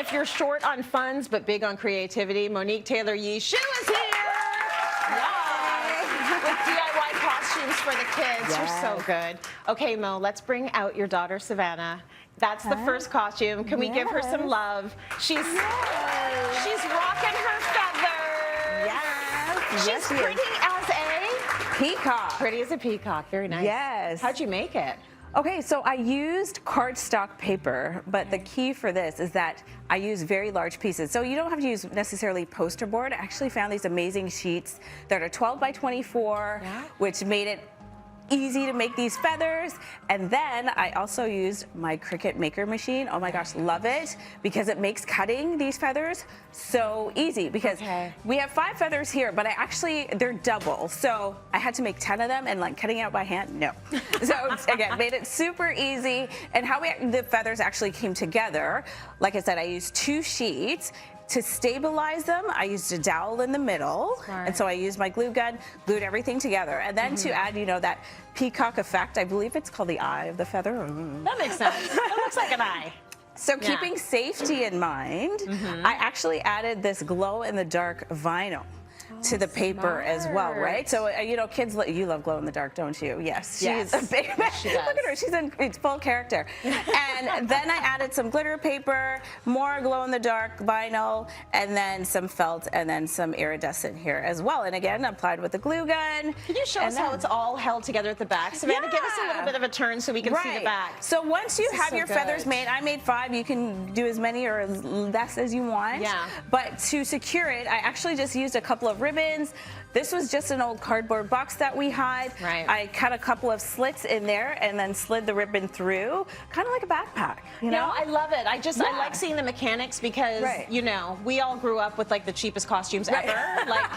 if you're short on funds but big on creativity, Monique Taylor Yee Shui is here. With DIY costumes for the kids. Yes. You're so good. Okay, Mo, let's bring out your daughter, Savannah. That's the first costume. Can we give her some love? She's rocking her feathers. Yes. She's pretty as a peacock. Pretty as a peacock. Very nice. Yes. How'd you make it? Okay, so I used cardstock paper, but the key for this is that I use very large pieces. So you don't have to use necessarily poster board. I actually found these amazing sheets that are 12 by 24, which made it easy to make these feathers. And then I also used my Cricut maker machine. Oh my gosh, love it, because it makes cutting these feathers so easy, because we have 5 feathers here, but they're double. So I had to make 10 of them, and like cutting out by hand, no. So again, made it super easy. And how the feathers actually came together, like I said, I used 2 sheets. To stabilize them, I used a dowel in the middle, and so I used my glue gun, glued everything together, and then to add, that peacock effect, I believe it's called the eye of the feather. That makes sense. It looks like an eye. So keeping safety in mind, I actually added this glow-in-the-dark vinyl to the paper as well, right? So, kids, you love glow-in-the-dark, don't you? Yes. She's a big, look at her, she's in full character. And then I added some glitter paper, more glow-in-the-dark vinyl, and then some felt, and then some iridescent here as well. And again, applied with the glue gun. Can you show us how it's all held together at the back? Savannah, give us a little bit of a turn so we can see the back. So once you have your feathers made, I made 5, you can do as many or as less as you want. Yeah. But to secure it, I actually just used a couple of ribbons. This was just an old cardboard box that we had. I cut a couple of slits in there and then slid the ribbon through, kind of like a backpack. No, I love it. I like seeing the mechanics because, we all grew up with like the cheapest costumes ever. Like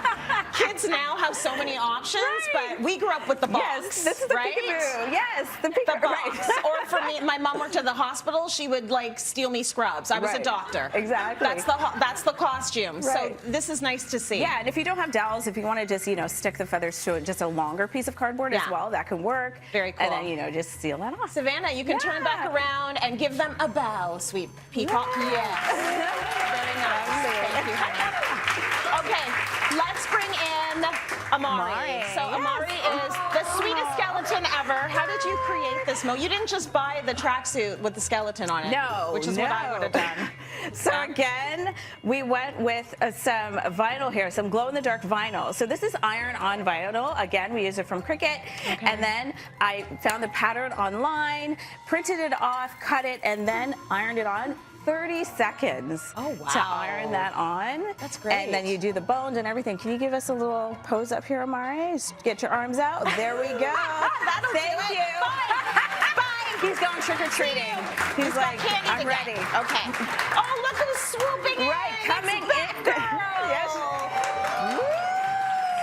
kids now have so many options, but we grew up with the box. Yes, this is the peekaboo. Yes, the peekaboo. The box. Or for me, my mom worked at the hospital. She would like steal me scrubs. I was a doctor. Exactly. That's the costume. So this is nice to see. Yeah, and if you don't have dowels, if you want to just, stick the feathers to just a longer piece of cardboard as well, that can work. Very cool. And then, just seal that off. Savannah, you can turn back around and give them a bow, sweet peacock. Yes. Very nice. Thank you, honey. Okay, let's bring in Amari. So Amari is the sweetest skeleton ever. How did you create this, Mo? You didn't just buy the tracksuit with the skeleton on it. No, which is what I would have done. So again, we went with some vinyl here, some glow-in-the-dark vinyl. So this is iron-on vinyl. Again, we use it from Cricut. And then I found the pattern online, printed it off, cut it, and then ironed it on. 30 seconds to iron that on. That's great. And then you do the bones and everything. Can you give us a little pose up here, Amari? Get your arms out. There we go. Thank you. Bye. He's going trick-or-treating. He's like, I'm ready. Okay. Oh, look who's swooping in. Right, coming in. Yes.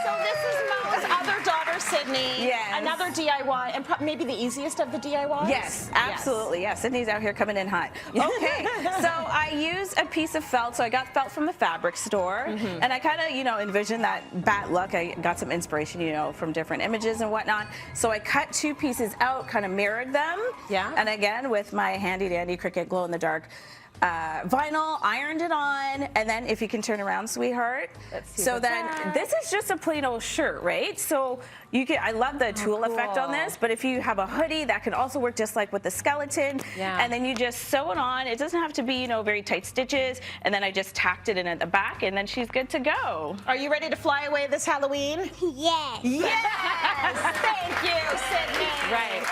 So this is Mo's other daughter, Sydney. Yes. Another DIY, and maybe the easiest of the DIYs? Yes, absolutely. Yes, Sydney's out here coming in hot. Okay, so I used a piece of felt. So I got felt from the fabric store, and I kind of, envisioned that bat look. I got some inspiration, from different images and whatnot. So I cut 2 pieces out, kind of mirrored them. Yeah. And again, with my handy-dandy Cricut glow-in-the-dark vinyl, ironed it on, and then if you can turn around, sweetheart. So then this is just a plain old shirt, right? So I love the tulle effect on this, but if you have a hoodie, that can also work just like with the skeleton. And then you just sew it on. It doesn't have to be, very tight stitches. And then I just tacked it in at the back, and then she's good to go. Are you ready to fly away this Halloween? Yes. Yes. Thank you, Sydney. Right.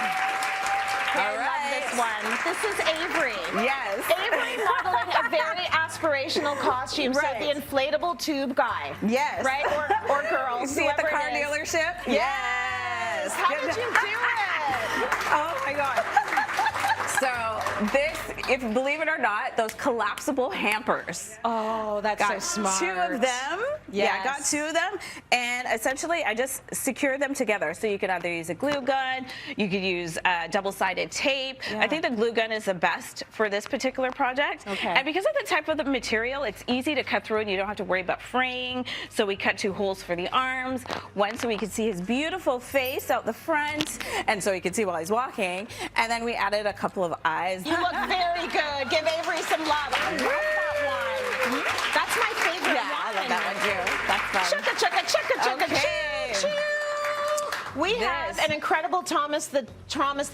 I love this one. This is Avery. Yes. Avery modeling a very aspirational costume. So the inflatable tube guy. Yes. Right? Or girl. You see at the car dealership? Yes. How did you do it? Oh my God. So this, if believe it or not, those collapsible hampers. Oh, that's so smart. 2 of them. Yeah, I got 2 of them, and essentially I just secure them together. So you can either use a glue gun, you could use double-sided tape. I think the glue gun is the best for this particular project. And because of the type of the material, it's easy to cut through, and you don't have to worry about fraying. So we cut 2 holes for the arms, one so we could see his beautiful face out the front, and so he could see while he's walking. And then we added a couple of eyes. You look very good. Give Avery some love. I love that That's my favorite Yeah, I love that one too. That's fun. Chugga, chugga, chugga, chugga, Okay. choo, choo. We have an incredible Thomas the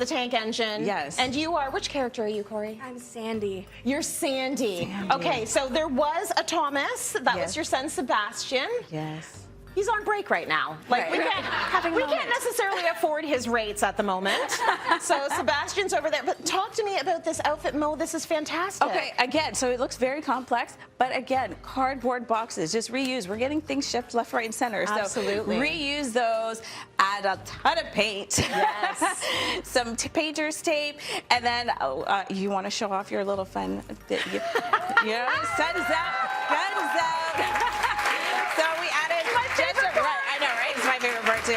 Tank Engine. Yes. And you are, which character are you, Corey? I'm Sandy. You're Sandy. Okay, so there was a Thomas. That was your son, Sebastian. Yes. He's on break right now. Like we can't necessarily afford his rates at the moment. So Sebastian's over there. But talk to me about this outfit, Mo. This is fantastic. Okay, again, so it looks very complex, but again, cardboard boxes, just reuse. We're getting things shipped left, right, and center. Absolutely. So reuse those, add a ton of paint. Yes. Some painter's tape, and then you want to show off your little fun, sun's out. So we added I know, right? It's my favorite part too.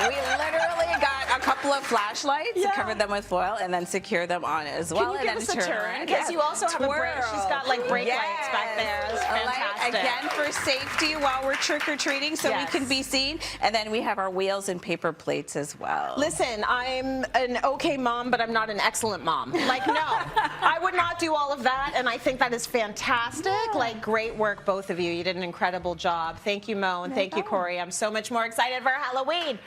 We literally got a couple of flashlights, covered them with foil, and then secure them on as well. Can you give us a turn? Because you also have a brake. She's got like brake lights back there. It's fantastic. Again, for safety while we're trick-or-treating, so we can be seen. And then we have our wheels and paper plates as well. Listen, I'm an okay mom, but I'm not an excellent mom. Like, no, I would not do all of that, and I think that is fantastic. Like, great work, both of you. You did an incredible job. Thank you, Mo, and thank you, Corey. I'm so much more excited for Halloween.